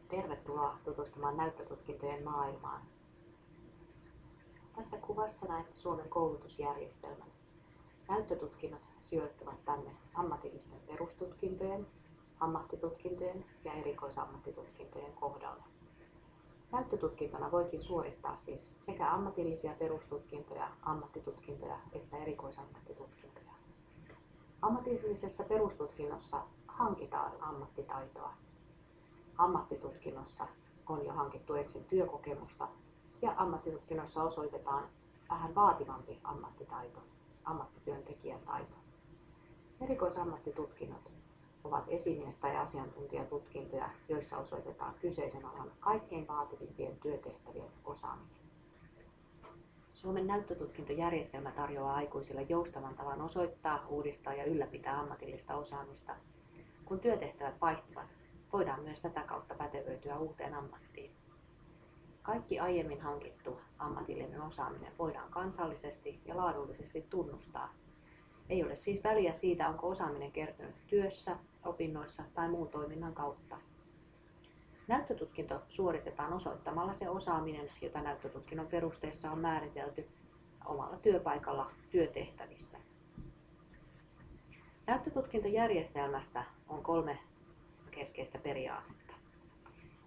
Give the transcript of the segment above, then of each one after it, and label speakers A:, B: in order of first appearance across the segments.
A: Tervetuloa tutustumaan näyttötutkintojen maailmaan. Tässä kuvassa näet Suomen koulutusjärjestelmän. Näyttötutkinnot sijoittuvat tänne ammatillisten perustutkintojen, ammattitutkintojen ja erikoisammattitutkintojen kohdalle. Näyttötutkintona voikin suorittaa siis sekä ammatillisia perustutkintoja, ammattitutkintoja että erikoisammattitutkintoja. Ammatillisessa perustutkinnossa hankitaan ammattitaitoa. Ammattitutkinnossa on jo hankittu ensin työkokemusta ja ammattitutkinnossa osoitetaan vähän vaativampi ammattitaito, ammattityöntekijän taito. Erikoisammattitutkinnot ovat esimies- tai asiantuntijatutkintoja, joissa osoitetaan kyseisen alan kaikkein vaativimpien työtehtävien osaaminen. Suomen näyttötutkintojärjestelmä tarjoaa aikuisille joustavan tavan osoittaa, uudistaa ja ylläpitää ammatillista osaamista. Kun työtehtävät vaihtuvat, voidaan myös tätä kautta pätevöityä uuteen ammattiin. Kaikki aiemmin hankittu ammatillinen osaaminen voidaan kansallisesti ja laadullisesti tunnustaa. Ei ole siis väliä siitä, onko osaaminen kertynyt työssä, opinnoissa tai muun toiminnan kautta. Näyttötutkinto suoritetaan osoittamalla se osaaminen, jota näyttötutkinnon perusteessa on määritelty omalla työpaikalla työtehtävissä. Näyttötutkintojärjestelmässä on 3 keskeistä periaatetta.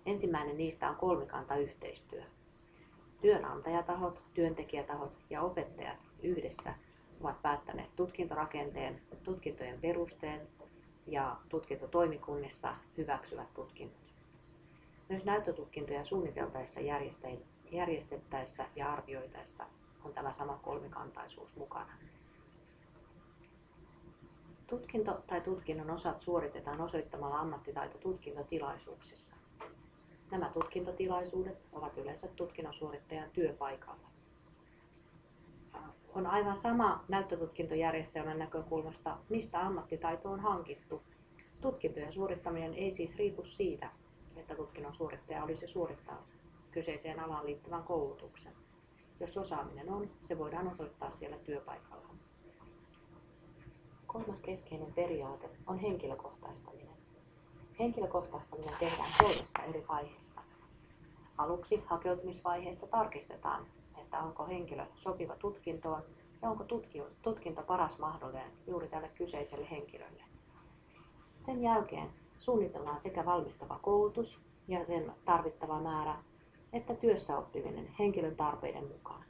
A: Ensimmäinen niistä on kolmikantayhteistyö. Työnantajatahot, työntekijätahot ja opettajat yhdessä ovat päättäneet tutkintorakenteen, tutkintojen perusteen ja tutkintotoimikunnissa hyväksyvät tutkinnot. Myös näyttötutkintoja suunniteltaessa, järjestettäessä ja arvioitaessa on tämä sama kolmikantaisuus mukana. Tutkinto tai tutkinnon osat suoritetaan osoittamalla ammattitaito tutkintotilaisuuksissa. Nämä tutkintotilaisuudet ovat yleensä tutkinnon suorittajan työpaikalla. On aivan sama näyttötutkintojärjestelmän näkökulmasta, mistä ammattitaito on hankittu. Tutkintojen suorittaminen ei siis riipu siitä, että tutkinnon suorittaja olisi suorittanut kyseiseen alaan liittyvän koulutuksen. Jos osaaminen on, se voidaan osoittaa siellä työpaikalla. 3. keskeinen periaate on henkilökohtaistaminen. Henkilökohtaistaminen tehdään 3 eri vaiheessa. Aluksi hakeutumisvaiheessa tarkistetaan, että onko henkilö sopiva tutkintoon ja onko tutkinto paras mahdollinen juuri tälle kyseiselle henkilölle. Sen jälkeen suunnitellaan sekä valmistava koulutus ja sen tarvittava määrä, että työssäoppiminen henkilön tarpeiden mukaan.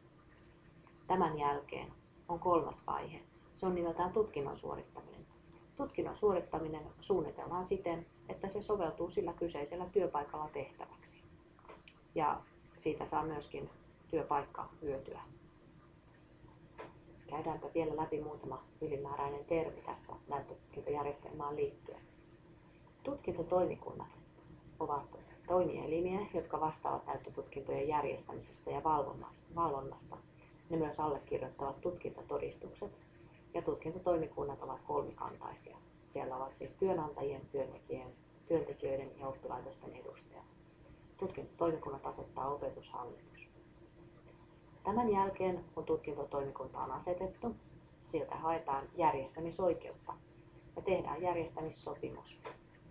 A: Tämän jälkeen on 3. vaihe. Se on nimeltään tutkinnon suorittaminen. Tutkinnon suorittaminen suunnitellaan siten, että se soveltuu sillä kyseisellä työpaikalla tehtäväksi. Ja siitä saa myöskin työpaikka hyötyä. Käydäänpä vielä läpi muutama ylimääräinen termi tässä näyttötutkintojärjestelmään liittyen. Tutkintotoimikunnat ovat toimielimiä, jotka vastaavat näyttötutkintojen järjestämisestä ja valvonnasta. Ne myös allekirjoittavat tutkintotodistukset ja tutkintotoimikunnat ovat kolmikantaisia. Siellä ovat siis työnantajien, työntekijöiden ja oppilaitosten edustajat. Tutkintotoimikunnat asettaa opetushallitus. Tämän jälkeen, kun tutkintotoimikunta on asetettu, siltä haetaan järjestämisoikeutta ja tehdään järjestämissopimus.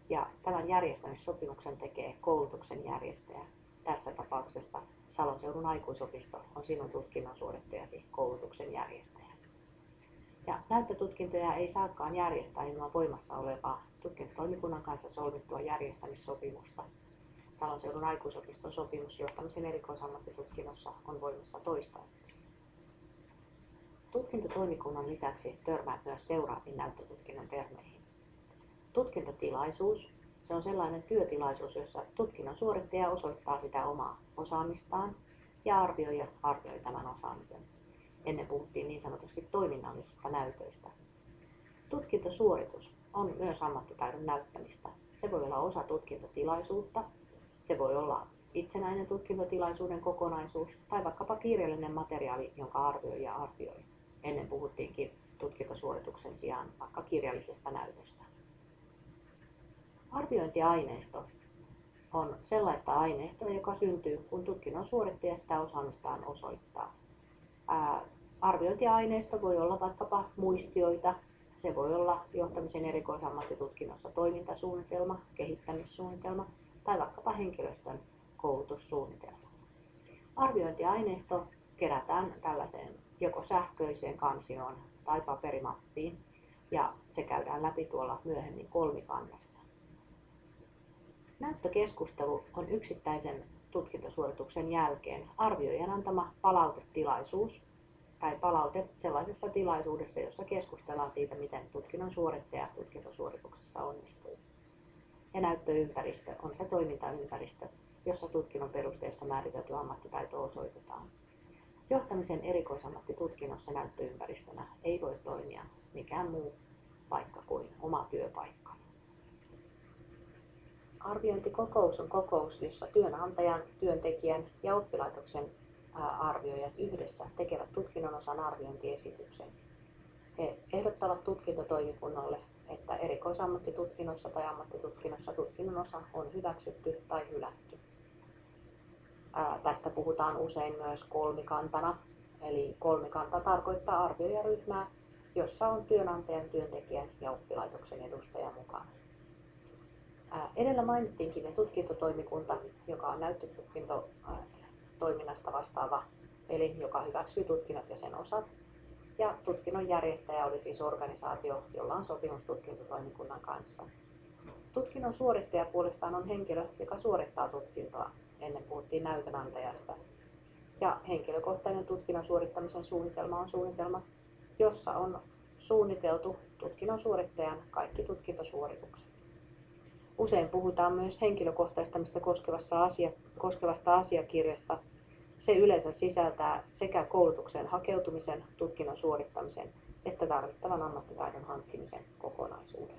A: Ja tämän järjestämissopimuksen tekee koulutuksen järjestäjä. Tässä tapauksessa Salon seudun aikuisopisto on sinun tutkinnon suorittajasi koulutuksen järjestäjä. Ja näyttötutkintoja ei saakaan järjestää ilman voimassa olevaa tutkintotoimikunnan kanssa solmittua järjestämissopimusta. Salon seudun aikuisopiston sopimus johtamisen erikoisammattitutkinnossa on voimassa toistaiseksi. Tutkintotoimikunnan lisäksi törmäät myös seuraaviin näyttötutkinnon termeihin. Tutkintotilaisuus. Se on sellainen työtilaisuus, jossa tutkinnon suorittaja osoittaa sitä omaa osaamistaan ja arvioija arvioi tämän osaamisen. Ennen puhuttiin niin sanotusti toiminnallisista näytöistä. Tutkintosuoritus on myös ammattitaidon näyttämistä. Se voi olla osa tutkintotilaisuutta, se voi olla itsenäinen tutkintotilaisuuden kokonaisuus tai vaikkapa kirjallinen materiaali, jonka arvioija arvioi. Ennen puhuttiinkin tutkintosuorituksen sijaan vaikka kirjallisesta näytöstä. Arviointiaineisto on sellaista aineistoa, joka syntyy, kun tutkinnon suorittaja sitä osaamistaan osoittaa. Arviointiaineisto voi olla vaikkapa muistioita, se voi olla johtamisen erikoisammattitutkinnossa toimintasuunnitelma, kehittämissuunnitelma tai vaikkapa henkilöstön koulutussuunnitelma. Arviointiaineisto kerätään tällaiseen joko sähköiseen kansioon tai paperimappiin ja se käydään läpi tuolla myöhemmin kolmikannassa. Näyttökeskustelu on yksittäisen tutkintosuorituksen jälkeen arvioijan antama palautetilaisuus tai palaute sellaisessa tilaisuudessa, jossa keskustellaan siitä, miten tutkinnon suorittaja tutkintosuorituksessa onnistuu. Ja näyttöympäristö on se toimintaympäristö, jossa tutkinnon perusteessa määritelty ammattitaito osoitetaan. Johtamisen erikoisammattitutkinnossa näyttöympäristönä ei voi toimia mikään muu paikka kuin oma työpaikka. Arviointikokous on kokous, jossa työnantajan, työntekijän ja oppilaitoksen arvioijat yhdessä tekevät tutkinnon osan arviointiesityksen. He ehdottavat tutkintotoimikunnalle, että erikoisammattitutkinnossa tai ammattitutkinnossa tutkinnon osa on hyväksytty tai hylätty. Tästä puhutaan usein myös kolmikantana, eli kolmikanta tarkoittaa arvioijaryhmää, jossa on työnantajan, työntekijän ja oppilaitoksen edustaja mukana. Edellä mainittiinkin ne tutkintotoimikunta, joka on näyttötutkintotoiminnasta vastaava elin, joka hyväksyy tutkinnot ja sen osat. Ja tutkinnon järjestäjä oli siis organisaatio, jolla on sopimus tutkintotoimikunnan kanssa. Tutkinnon suorittaja puolestaan on henkilö, joka suorittaa tutkintoa. Ennen puhuttiin näytönantajasta. Ja henkilökohtainen tutkinnon suorittamisen suunnitelma on suunnitelma, jossa on suunniteltu tutkinnon suorittajan kaikki tutkintosuoritukset. Usein puhutaan myös henkilökohtaistamista koskevasta asiakirjasta. Se yleensä sisältää sekä koulutukseen hakeutumisen, tutkinnon suorittamisen että tarvittavan ammattitaidon hankkimisen kokonaisuuden.